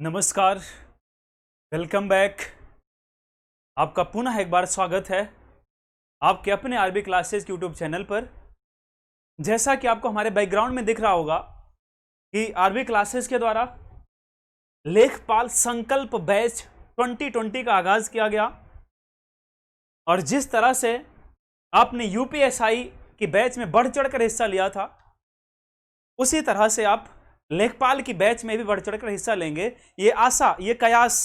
नमस्कार, welcome back. आपका पुनः एक बार स्वागत है आपके अपने आरबी क्लासेस यूट्यूब चैनल पर। जैसा कि आपको हमारे बैकग्राउंड में दिख रहा होगा कि आरबी क्लासेस के द्वारा लेखपाल संकल्प बैच 2020 का आगाज किया गया और जिस तरह से आपने यूपीएसआई की बैच में बढ़ चढ़कर हिस्सा लिया था, उसी तरह से आप लेखपाल की बैच में भी बढ़ चढ़कर हिस्सा लेंगे। ये आशा, ये कयास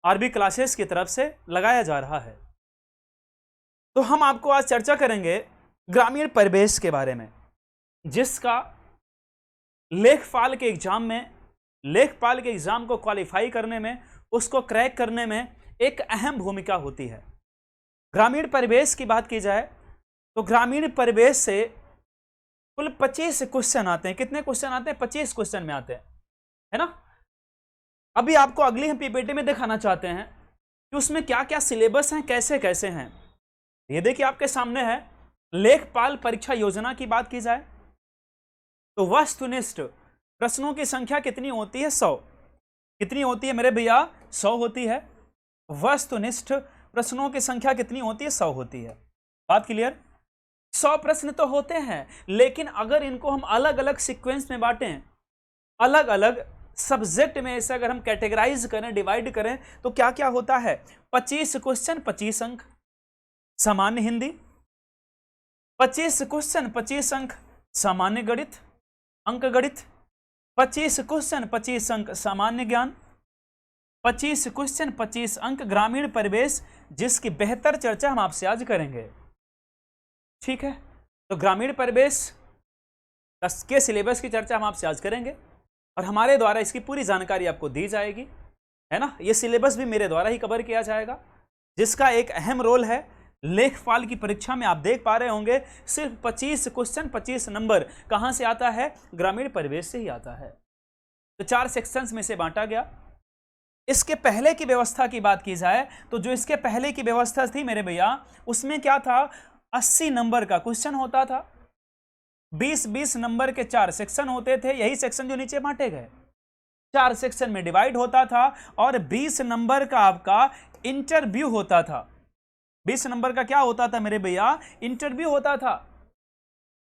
आरबी क्लासेस की तरफ से लगाया जा रहा है। तो हम आपको आज चर्चा करेंगे ग्रामीण परिवेश के बारे में, जिसका लेखपाल के एग्जाम को क्वालिफाई करने में, उसको क्रैक करने में एक अहम भूमिका होती है। ग्रामीण परिवेश की बात की जाए तो ग्रामीण परिवेश से कुल 25 क्वेश्चन आते हैं। कितने क्वेश्चन आते हैं? 25 क्वेश्चन में आते हैं, है ना। अभी आपको अगली हम पीपीटी में दिखाना चाहते हैं कि उसमें क्या क्या सिलेबस हैं, कैसे कैसे हैं। ये देखिए आपके सामने है। लेखपाल परीक्षा योजना की बात की जाए तो वस्तुनिष्ठ प्रश्नों की संख्या कितनी होती है? 100। कितनी होती है मेरे भैया? 100 होती है। वस्तुनिष्ठ प्रश्नों की संख्या कितनी होती है? 100 होती है। बात क्लियर? 100 प्रश्न तो होते हैं, लेकिन अगर इनको हम अलग अलग सीक्वेंस में बांटें, अलग अलग सब्जेक्ट में ऐसे अगर हम कैटेगराइज करें, डिवाइड करें, तो क्या क्या होता है? 25 क्वेश्चन 25 अंक सामान्य हिंदी, 25 क्वेश्चन 25 अंक सामान्य गणित, अंक गणित, 25 क्वेश्चन 25 अंक सामान्य ज्ञान, 25 क्वेश्चन 25 अंक ग्रामीण परिवेश, जिसकी बेहतर चर्चा हम आपसे आज करेंगे। ठीक है, तो ग्रामीण परिवेश के सिलेबस की चर्चा हम आपसे आज करेंगे और हमारे द्वारा इसकी पूरी जानकारी आपको दी जाएगी, है ना। ये सिलेबस भी मेरे द्वारा ही कवर किया जाएगा, जिसका एक अहम रोल है। लेखपाल की परीक्षा में आप देख पा रहे होंगे सिर्फ 25 क्वेश्चन 25 नंबर कहां से आता है? ग्रामीण परिवेश से ही आता है। तो 4 सेक्शंस में से बांटा गया। इसके पहले की व्यवस्था की बात की जाए तो जो इसके पहले की व्यवस्था थी मेरे भैया, उसमें क्या था? 80 नंबर का क्वेश्चन होता था, 20-20 नंबर के 4 सेक्शन होते थे। यही सेक्शन जो नीचे बांटे गए 4 सेक्शन में डिवाइड होता था और 20 नंबर का आपका इंटरव्यू होता था। 20 नंबर का क्या होता था मेरे भैया? इंटरव्यू होता था।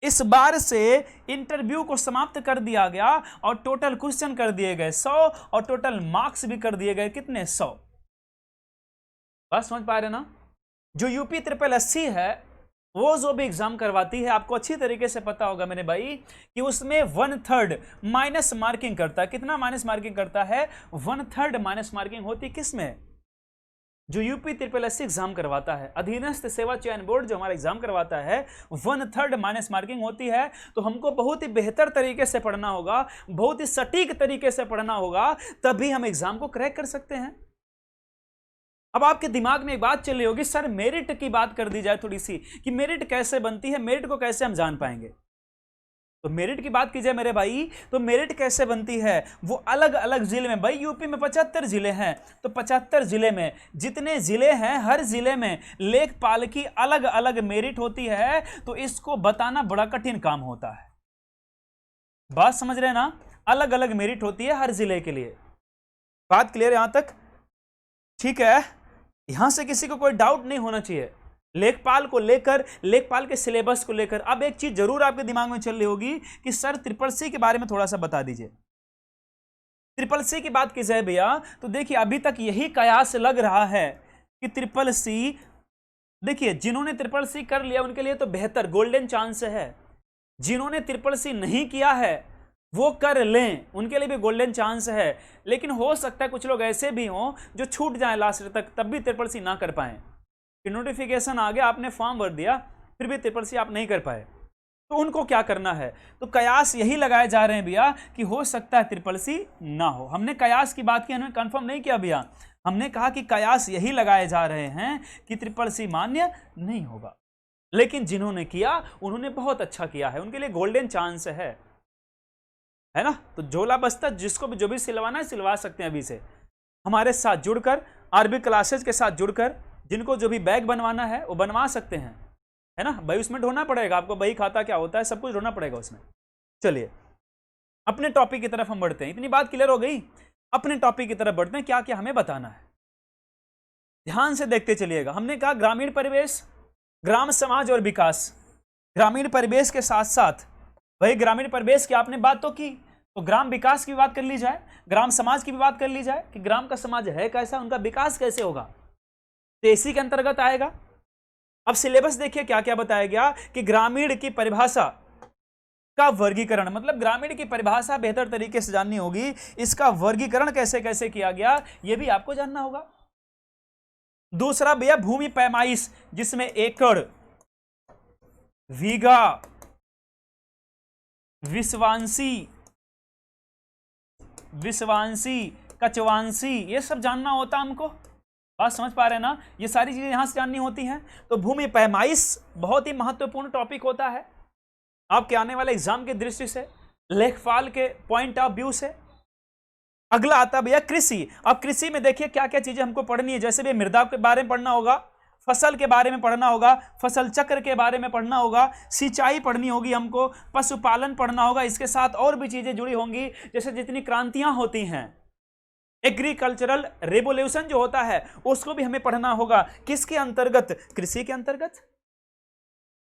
इस बार से इंटरव्यू को समाप्त कर दिया गया और टोटल क्वेश्चन कर दिए गए 100 और टोटल मार्क्स भी कर दिए गए कितने? 100। बात समझ पा रहे ना? जो यूपी SSSC है, वो जो भी एग्जाम करवाती है, आपको अच्छी तरीके से पता होगा मेरे भाई कि उसमें 1/3 माइनस मार्किंग करता है। कितना माइनस मार्किंग करता है? 1/3 माइनस मार्किंग होती किसमें? जो यूपी SSSC एग्जाम करवाता है, अधीनस्थ सेवा चयन बोर्ड जो हमारा एग्जाम करवाता है, 1/3 माइनस मार्किंग होती है। तो हमको बहुत ही बेहतर तरीके से पढ़ना होगा, बहुत ही सटीक तरीके से पढ़ना होगा, तभी हम एग्जाम को क्रैक कर सकते हैं। अब आपके दिमाग में एक बात चल रही होगी, सर मेरिट की बात कर दी जाए थोड़ी सी कि मेरिट कैसे बनती है, मेरिट को कैसे हम जान पाएंगे। तो मेरिट की बात की जाए मेरे भाई तो मेरिट कैसे बनती है? वो अलग अलग जिले में, भाई यूपी में 75 जिले हैं, तो 75 जिले में जितने जिले हैं, हर जिले में लेखपाल की अलग अलग मेरिट होती है। तो इसको बताना बड़ा कठिन काम होता है। बात समझ रहे हैं ना? अलग अलग मेरिट होती है हर जिले के लिए। बात क्लियर यहां तक? ठीक है, यहां से किसी को कोई डाउट नहीं होना चाहिए लेखपाल को लेकर, लेखपाल के सिलेबस को लेकर। अब एक चीज जरूर आपके दिमाग में चल रही होगी कि सर SSSC के बारे में थोड़ा सा बता दीजिए। SSSC की बात की जाए भैया तो देखिए अभी तक यही कयास लग रहा है कि SSSC, देखिए जिन्होंने SSSC कर लिया उनके लिए तो बेहतर गोल्डन चांस है। जिन्होंने SSSC नहीं किया है वो कर लें, उनके लिए भी गोल्डन चांस है। लेकिन हो सकता है कुछ लोग ऐसे भी हों जो छूट जाएं लास्ट तक, तब भी SSSC ना कर पाएं कि नोटिफिकेशन आ गया, आपने फॉर्म भर दिया, फिर भी SSSC आप नहीं कर पाए, तो उनको क्या करना है? तो कयास यही लगाए जा रहे हैं भैया कि हो सकता है SSSC ना हो। हमने कयास की बात की, हमने कंफर्म नहीं किया भैया, हमने कहा कि कयास यही लगाए जा रहे हैं कि SSSC मान्य नहीं होगा। लेकिन जिन्होंने किया उन्होंने बहुत अच्छा किया है, उनके लिए गोल्डन चांस है ना। तो झोला बस्ता जिसको भी जो भी सिलवाना है सिलवा सकते हैं अभी से, हमारे साथ जुड़कर, आरबी क्लासेज के साथ जुड़कर। जिनको जो भी बैग बनवाना है वो बनवा सकते हैं, है ना भाई। उसमें ढूंढना पड़ेगा आपको, बही खाता क्या होता है, सब कुछ ढूंढना पड़ेगा उसमें। चलिए अपने टॉपिक की तरफ हम बढ़ते हैं। इतनी बात क्लियर हो गई। अपने टॉपिक की तरफ बढ़ते हैं, क्या क्या हमें बताना है, ध्यान से देखते चलिएगा। हमने कहा ग्रामीण परिवेश, ग्राम समाज और विकास। ग्रामीण परिवेश के साथ साथ वही ग्रामीण परिवेश की आपने बात तो की, तो ग्राम विकास की भी बात कर ली जाए, ग्राम समाज की भी बात कर ली जाए कि ग्राम का समाज है कैसा, उनका विकास कैसे होगा, तो इसी के अंतर्गत आएगा। अब सिलेबस देखिए क्या क्या बताया गया कि ग्रामीण की परिभाषा का वर्गीकरण, मतलब ग्रामीण की परिभाषा बेहतर तरीके से जाननी होगी, इसका वर्गीकरण कैसे कैसे किया गया ये भी आपको जानना होगा। दूसरा भैया भूमि पैमाइश, जिसमें एकड़, बीघा, विश्वांशी, कचवांशी, ये सब जानना होता हमको। बात समझ पा रहे हैं ना, ये सारी चीजें यहां से जाननी होती हैं। तो भूमि पैमाइश बहुत ही महत्वपूर्ण टॉपिक होता है आपके आने वाले एग्जाम की दृष्टि से, लेखपाल के पॉइंट ऑफ व्यू से। अगला आता भैया कृषि। अब कृषि में देखिए क्या क्या चीजें हमको पढ़नी है, जैसे भी मृदा के बारे में पढ़ना होगा, फसल के बारे में पढ़ना होगा, फसल चक्र के बारे में पढ़ना होगा, सिंचाई पढ़नी होगी हमको, पशुपालन पढ़ना होगा, इसके साथ और भी चीजें जुड़ी होंगी, जैसे जितनी क्रांतियां होती हैं, एग्रीकल्चरल रेवोल्यूशन जो होता है उसको भी हमें पढ़ना होगा। किसके अंतर्गत? कृषि के अंतर्गत।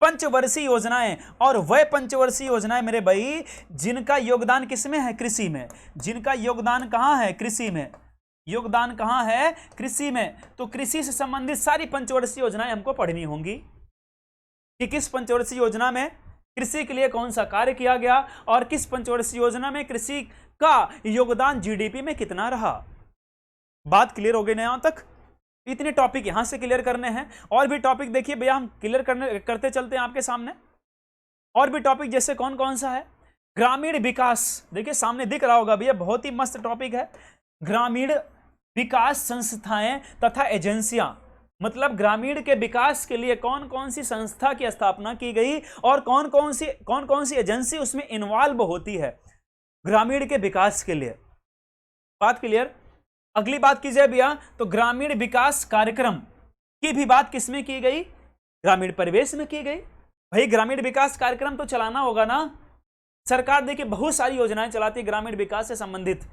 पंचवर्षीय योजनाएं, और वह पंचवर्षीय योजनाएं मेरे भाई जिनका योगदान किसमें है? कृषि में। जिनका योगदान कहां है? कृषि में। योगदान कहां है? कृषि में। तो कृषि से संबंधित सारी पंचवर्षीय योजनाएं हमको पढ़नी होंगी कि किस पंचवर्षीय योजना में कृषि के लिए कौन सा कार्य किया गया और किस पंचवर्षीय योजना में कृषि का योगदान जीडीपी में कितना रहा। बात क्लियर हो गई ना यहां तक? इतने टॉपिक यहां से क्लियर करने हैं, और भी टॉपिक देखिए भैया हम क्लियर करते चलते हैं आपके सामने। और भी टॉपिक जैसे कौन कौन सा है? ग्रामीण विकास, देखिए सामने दिख रहा होगा भैया, बहुत ही मस्त टॉपिक है। ग्रामीण विकास संस्थाएं तथा एजेंसियां, मतलब ग्रामीण के विकास के लिए कौन कौन सी संस्था की स्थापना की गई और कौन कौन सी एजेंसी उसमें इन्वॉल्व होती है ग्रामीण के विकास के लिए। बात क्लियर? अगली बात की जाए भैया तो ग्रामीण विकास कार्यक्रम की भी बात किसमें की गई? ग्रामीण परिवेश में की गई। भाई ग्रामीण विकास कार्यक्रम तो चलाना होगा ना। सरकार देखिए बहुत सारी योजनाएं चलाती है ग्रामीण विकास से संबंधित।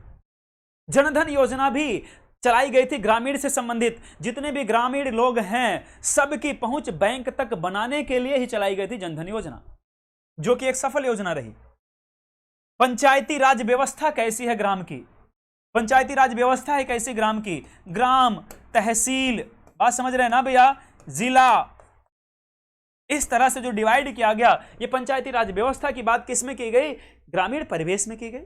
जनधन योजना भी चलाई गई थी ग्रामीण से संबंधित। जितने भी ग्रामीण लोग हैं सबकी पहुंच बैंक तक बनाने के लिए ही चलाई गई थी जनधन योजना, जो कि एक सफल योजना रही। पंचायती राज व्यवस्था कैसी है ग्राम की? पंचायती राज व्यवस्था है कैसी ग्राम की? ग्राम, तहसील, बात समझ रहे हैं ना भैया, जिला, इस तरह से जो डिवाइड किया गया, ये पंचायती राज व्यवस्था की बात किसमें की गई? ग्रामीण परिवेश में की गई।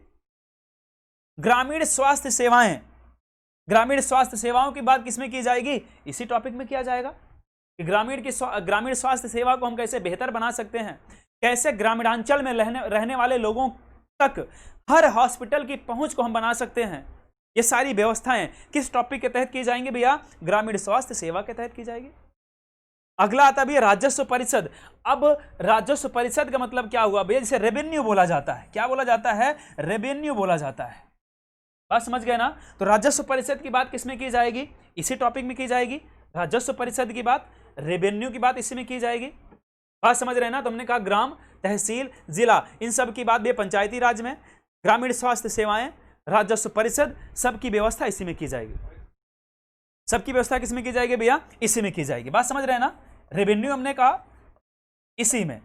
ग्रामीण स्वास्थ्य सेवाएं, ग्रामीण स्वास्थ्य सेवाओं की बात किसमें की जाएगी? इसी टॉपिक में किया जाएगा कि ग्रामीण स्वास्थ्य सेवा को हम कैसे बेहतर बना सकते हैं, कैसे ग्रामीणांचल में रहने वाले लोगों तक हर हॉस्पिटल की पहुंच को हम बना सकते हैं। ये सारी व्यवस्थाएं किस टॉपिक के तहत की जाएंगी भैया? ग्रामीण स्वास्थ्य सेवा के तहत की जाएगी। अगला आता भैया राजस्व परिषद। अब राजस्व परिषद का मतलब क्या हुआ भैया? जिसे रेवेन्यू बोला जाता है। क्या बोला जाता है? रेवेन्यू बोला जाता है। बात समझ गए ना? तो राजस्व परिषद की बात किसमें की जाएगी? इसी टॉपिक में की जाएगी। राजस्व परिषद की बात, रेवेन्यू की बात इसी में की जाएगी। बात समझ रहे हैं ना? तो हमने कहा ग्राम, तहसील, जिला, इन सब की बात भी पंचायती राज में, ग्रामीण स्वास्थ्य सेवाएं, राजस्व परिषद, सबकी व्यवस्था इसी में की जाएगी। सबकी व्यवस्था किसमें की जाएगी भैया? इसी में की जाएगी। बात समझ रहे हैं ना? रेवेन्यू हमने कहा इसी में,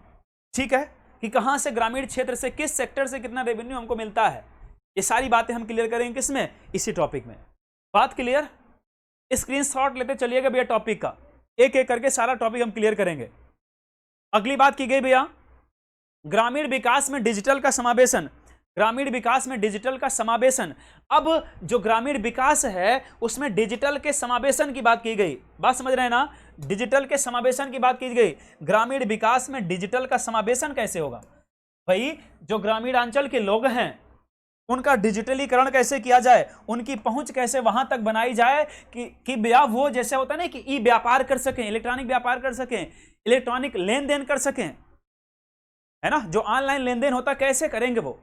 ठीक है, कि कहां से ग्रामीण क्षेत्र से, किस सेक्टर से कितना रेवेन्यू हमको मिलता है, ये सारी बातें हम क्लियर करेंगे किसमें? इसी टॉपिक में। बात क्लियर? स्क्रीनशॉट लेते चलिएगा भैया टॉपिक का, एक एक करके सारा टॉपिक हम क्लियर करेंगे। अगली बात की गई भैया ग्रामीण विकास में डिजिटल का समावेशन। ग्रामीण विकास में डिजिटल का समावेशन। अब जो ग्रामीण विकास है उसमें डिजिटल के समावेशन की बात की गई। बात समझ रहे हैं ना? डिजिटल के समावेशन की बात की गई। ग्रामीण विकास में डिजिटल का समावेशन कैसे होगा? भाई जो ग्रामीणांचल के लोग हैं उनका डिजिटलीकरण कैसे किया जाए, उनकी पहुंच कैसे वहां तक बनाई जाए कि भैया वो जैसे होता है ना कि ई व्यापार कर सकें, इलेक्ट्रॉनिक व्यापार कर सकें, इलेक्ट्रॉनिक लेन देन कर सकें, है ना? जो ऑनलाइन लेन देन होता कैसे करेंगे वो,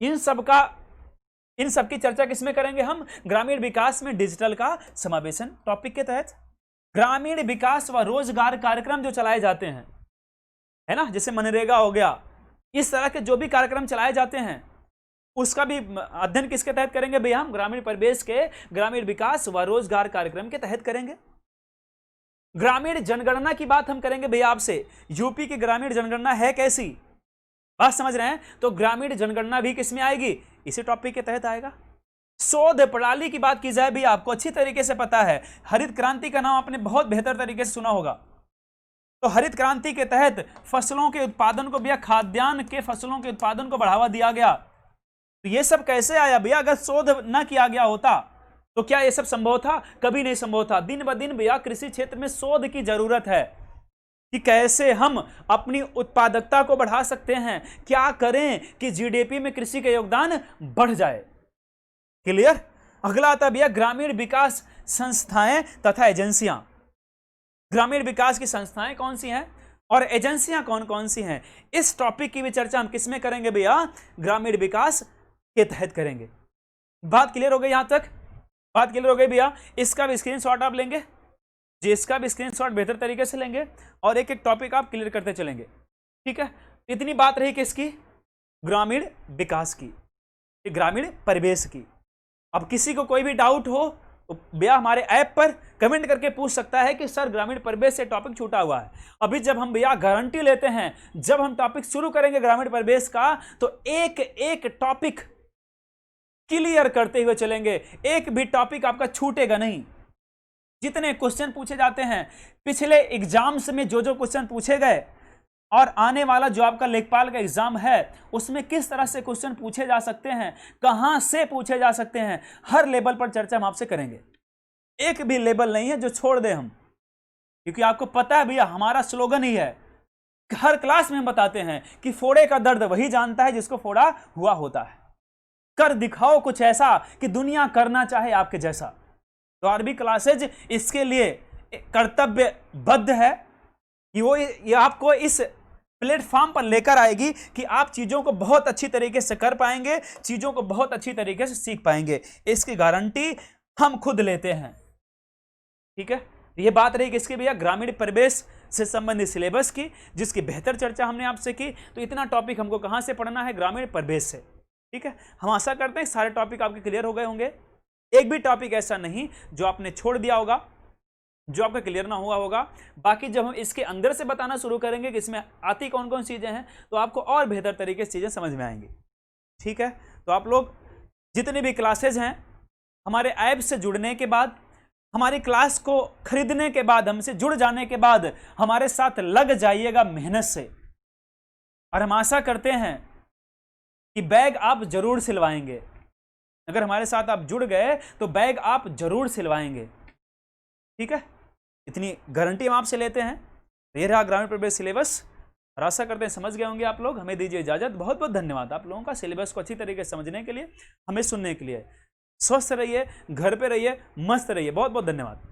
इन सब की चर्चा किसमें करेंगे हम? ग्रामीण विकास में डिजिटल का समावेशन टॉपिक के तहत। ग्रामीण विकास व रोजगार कार्यक्रम जो चलाए जाते हैं, है ना, जैसे मनरेगा हो गया, इस तरह के जो भी कार्यक्रम चलाए जाते हैं उसका भी अध्ययन किसके तहत करेंगे भैया? हम ग्रामीण परिवेश के ग्रामीण विकास व रोजगार कार्यक्रम के तहत करेंगे। ग्रामीण जनगणना की बात हम करेंगे भैया आपसे। यूपी की ग्रामीण जनगणना है कैसी, बात समझ रहे हैं? तो ग्रामीण जनगणना भी किसमें आएगी? इसी टॉपिक के तहत आएगा। शोध प्रणाली की बात की जाए भी, आपको अच्छी तरीके से पता है, हरित क्रांति का नाम आपने बहुत बेहतर तरीके से सुना होगा। तो हरित क्रांति के तहत फसलों के उत्पादन को भैया, खाद्यान्न के फसलों के उत्पादन को बढ़ावा दिया गया। तो ये सब कैसे आया भैया? अगर शोध न किया गया होता तो क्या ये सब संभव था? कभी नहीं संभव था। दिन ब दिन भैया कृषि क्षेत्र में शोध की जरूरत है कि कैसे हम अपनी उत्पादकता को बढ़ा सकते हैं, क्या करें कि जीडीपी में कृषि का योगदान बढ़ जाए। क्लियर? अगला आता है भैया ग्रामीण विकास संस्थाएं तथा एजेंसियां। ग्रामीण विकास की संस्थाएं कौन सी हैं और एजेंसियां कौन कौन सी हैं? इस टॉपिक की भी चर्चा हम किसमें करेंगे भैया? ग्रामीण विकास के तहत करेंगे। बात क्लियर हो गई? यहां तक बात क्लियर हो गई भैया? इसका भी स्क्रीनशॉट आप लेंगे जी, इसका भी स्क्रीनशॉट बेहतर तरीके से लेंगे और एक एक टॉपिक आप क्लियर करते चलेंगे। ठीक है, इतनी बात रही किसकी? ग्रामीण विकास की, ग्रामीण परिवेश की। अब किसी को कोई भी डाउट हो तो भैया हमारे ऐप पर कमेंट करके पूछ सकता है कि सर ग्रामीण परिवेश से टॉपिक छूटा हुआ है। अभी जब हम भैया गारंटी लेते हैं, जब हम टॉपिक शुरू करेंगे ग्रामीण परिवेश का, तो एक एक टॉपिक क्लियर करते हुए चलेंगे, एक भी टॉपिक आपका छूटेगा नहीं। जितने क्वेश्चन पूछे जाते हैं पिछले एग्जाम्स में, जो जो क्वेश्चन पूछे गए और आने वाला जो आपका लेखपाल का एग्जाम है उसमें किस तरह से क्वेश्चन पूछे जा सकते हैं, कहां से पूछे जा सकते हैं, हर लेवल पर चर्चा हम आपसे करेंगे। एक भी लेवल नहीं है जो छोड़ दे हम, क्योंकि आपको पता है भैया हमारा स्लोगन ही है, हर क्लास में हम बताते हैं कि फोड़े का दर्द वही जानता है जिसको फोड़ा हुआ होता है। कर दिखाओ कुछ ऐसा कि दुनिया करना चाहे आपके जैसा। तो आरबी क्लासेज इसके लिए कर्तव्यबद्ध है कि वो ये आपको इस प्लेटफॉर्म पर लेकर आएगी कि आप चीजों को बहुत अच्छी तरीके से कर पाएंगे, चीजों को बहुत अच्छी तरीके से सीख पाएंगे। इसकी गारंटी हम खुद लेते हैं। ठीक है, ये बात रही किसकी भैया? ग्रामीण परिवेश से संबंधित सिलेबस की, जिसकी बेहतर चर्चा हमने आपसे की। तो इतना टॉपिक हमको कहां से पढ़ना है? ग्रामीण परिवेश से। ठीक है, हम आशा करते हैं सारे टॉपिक आपके क्लियर हो गए होंगे। एक भी टॉपिक ऐसा नहीं जो आपने छोड़ दिया होगा, जो आपका क्लियर ना हुआ होगा। बाकी जब हम इसके अंदर से बताना शुरू करेंगे कि इसमें आती कौन कौन चीजें हैं, तो आपको और बेहतर तरीके से चीजें समझ में आएंगी। ठीक है, तो आप लोग जितनी भी क्लासेज हैं, हमारे ऐप से जुड़ने के बाद, हमारी क्लास को खरीदने के बाद, हमसे जुड़ जाने के बाद हमारे साथ लग जाइएगा मेहनत से, और हम आशा करते हैं कि बैग आप जरूर सिलवाएंगे। अगर हमारे साथ आप जुड़ गए तो बैग आप जरूर सिलवाएंगे। ठीक है, इतनी गारंटी हम आपसे लेते हैं। ये रहा ग्रामीण परिवेश सिलेबस, और आशा करते हैं समझ गए होंगे आप लोग। हमें दीजिए इजाजत। बहुत बहुत धन्यवाद आप लोगों का सिलेबस को अच्छी तरीके से समझने के लिए, हमें सुनने के लिए। स्वस्थ रहिए, घर पे रहिए, मस्त रहिए। बहुत बहुत धन्यवाद।